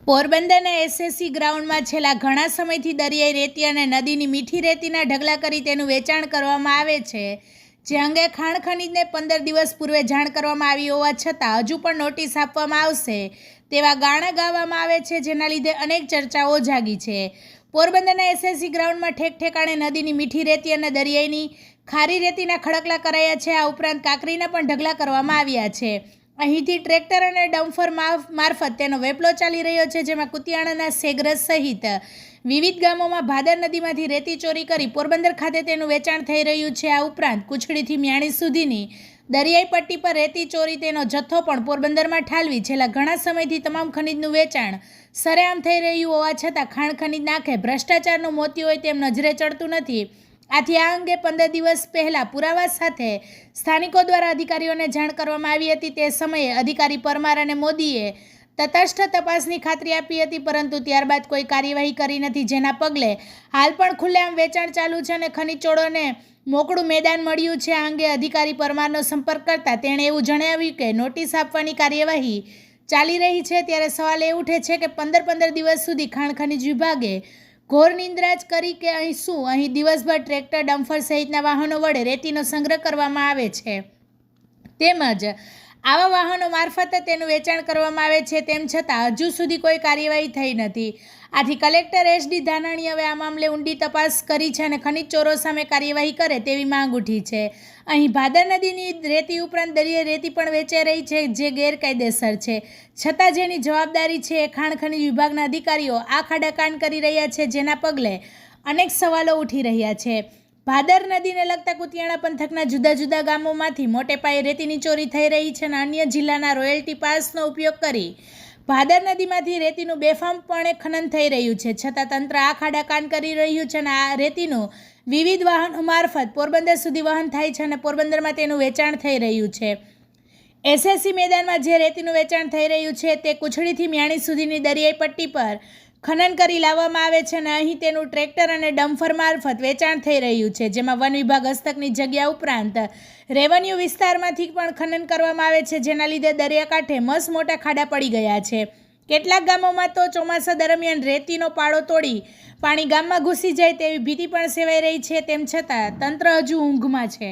પોરબંદરના એસએસસી ગ્રાઉન્ડમાં છેલ્લા ઘણા સમયથી દરિયાઈ રેતી અને નદીની મીઠી રેતીના ઢગલા કરી તેનું વેચાણ કરવામાં આવે છે, જે અંગે ખાણ ખનીજને 15 દિવસ પૂર્વે જાણ કરવામાં આવી હોવા છતાં હજુ પણ નોટિસ આપવામાં આવશે તેવા ગાણા ગાવામાં આવે છે, જેના લીધે અનેક ચર્ચાઓ જાગી છે. પોરબંદરના એસએસસી ગ્રાઉન્ડમાં ઠેક ઠેકાણે નદીની મીઠી રેતી અને દરિયાઈની ખારી રેતીના ખડકલા કરાયા છે. આ ઉપરાંત કાંકરીના પણ ઢગલા કરવામાં આવ્યા છે. અહીંથી ટ્રેક્ટર અને ડમ્ફર મારફત તેનો વેપલો ચાલી રહ્યો છે, જેમાં કુતિયાણાના સેગ્રસ સહિત વિવિધ ગામોમાં ભાદર નદીમાંથી રેતી ચોરી કરી પોરબંદર ખાતે તેનું વેચાણ થઈ રહ્યું છે. આ ઉપરાંત કુછડીથી મ્યાણી સુધીની દરિયાઈ પટ્ટી પર રેતી ચોરી તેનો જથ્થો પણ પોરબંદરમાં ઠાલવી છેલ્લા ઘણા સમયથી તમામ ખનીજનું વેચાણ સરેઆમ થઈ રહ્યું હોવા છતાં ખાણ ખનીજ નાખે ભ્રષ્ટાચારનું મોતિયું હોય તેમ નજરે ચડતું નથી. આથી આ અંગે 15 દિવસ પહેલાં પુરાવા સાથે સ્થાનિકો દ્વારા અધિકારીઓને જાણ કરવામાં આવી હતી. તે સમયે અધિકારી પરમાર અને મોદીએ તટસ્થ તપાસની ખાતરી આપી હતી, પરંતુ ત્યારબાદ કોઈ કાર્યવાહી કરી નથી, જેના પગલે હાલ પણ ખુલ્લેઆમ વેચાણ ચાલુ છે અને ખનીજ ચોરોને મોકળું મેદાન મળ્યું છે. આ અંગે અધિકારી પરમારનો સંપર્ક કરતા તેણે એવું જણાવ્યું કે નોટિસ આપવાની કાર્યવાહી ચાલી રહી છે. ત્યારે સવાલ એ ઉઠે છે કે 15 દિવસ સુધી ખાણ ખનીજ વિભાગે ઘોર નિંદ્રા જ કરી કે અહીં દિવસભર ટ્રેક્ટર, ડમ્ફર સહિતના વાહનો વડે રેતીનો સંગ્રહ કરવામાં આવે છે, તેમજ આવા વાહનો મારફત તેનું વેચાણ કરવામાં આવે છે. તેમ છતાં હજુ સુધી કોઈ કાર્યવાહી થઈ નથી. આથી કલેક્ટર SD ધાનાણી હવે આ મામલે ઊંડી તપાસ કરી છે અને ખનીજ ચોરો સામે કાર્યવાહી કરે તેવી માંગ ઉઠી છે. અહીં ભાદર નદીની રેતી ઉપરાંત દરિયાઈ રેતી પણ વેચાઈ રહી છે, જે ગેરકાયદેસર છે, છતાં જેની જવાબદારી છે એ ખાણ ખનીજ વિભાગના અધિકારીઓ આ ખાડાકાંડ કરી રહ્યા છે, જેના પગલે અનેક સવાલો ઉઠી રહ્યા છે. ભાદર નદીને લગતા કુતિયાણા પંથકના જુદા જુદા ગામોમાંથી મોટે પાયે રેતીની ચોરી થઈ રહી છે અને અન્ય જિલ્લાના રોયલ્ટી પાસનો ઉપયોગ કરી ભાદર નદીમાંથી રેતીનું બેફામપણે ખનન થઈ રહ્યું છે, છતાં તંત્ર આ ખાડાકાંડ કરી રહ્યું છે અને આ રેતીનું વિવિધ વાહનો મારફત પોરબંદર સુધી વહન થાય છે અને પોરબંદરમાં તેનું વેચાણ થઈ રહ્યું છે. એસએસસી મેદાનમાં જે રેતીનું વેચાણ થઈ રહ્યું છે તે કુછડીથી મ્યાણી સુધીની દરિયાઈ પટ્ટી પર ખનન કરી લાવવામાં આવે છે અને અહીં તેનું ટ્રેક્ટર અને ડમ્ફર મારફત વેચાણ થઈ રહ્યું છે, જેમાં વન વિભાગ હસ્તકની જગ્યા ઉપરાંત રેવન્યુ વિસ્તારમાંથી પણ ખનન કરવામાં આવે છે, જેના લીધે દરિયાકાંઠે મસ્ત મોટા ખાડા પડી ગયા છે. કેટલાક ગામોમાં તો ચોમાસા દરમિયાન રેતીનો પાળો તોડી પાણી ગામમાં ઘૂસી જાય તેવી ભીતિ પણ સેવાઈ રહી છે. તેમ છતાં તંત્ર હજુ ઊંઘમાં છે.